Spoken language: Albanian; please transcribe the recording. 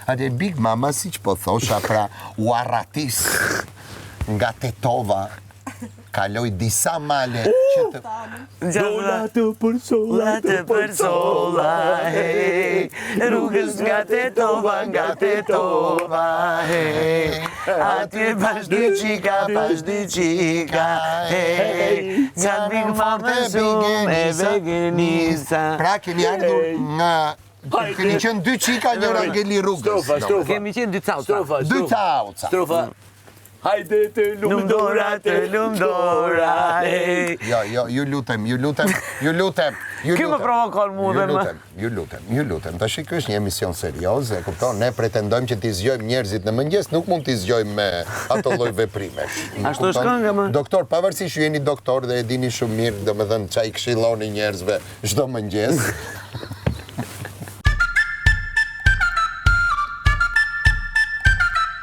Atë Big Mama, si që po thosha, pra u arratis nga Tetova, kaloj disa male që të... Dola të për sola, hej, rrugës nga Tetova, hej, atje bash dy qika, hej, nga Big Mama shumë e vegenisa. Pra kemi ardhur nga... Kemi qenë dy qika njëra ngeli rrugës. Kemi qenë dy cauca. Dy cauca. Strofa. Hajde të lumdora, hej. Jo, ju lutem. Ky më provokon mu dhe më. Ju lutem. Tash ky është një emision serioz, e kupton? Ne pretendojmë që t'i zgjojmë njerëzit në mëngjes, nuk mund t'i zgjojmë me ato lloj veprimesh. Ashtu është kënga më. Doktor, pavarësisht ju jeni doktor dhe e dini shumë mirë, domethënë çai këshilloni njerëzve çdo mëngjes,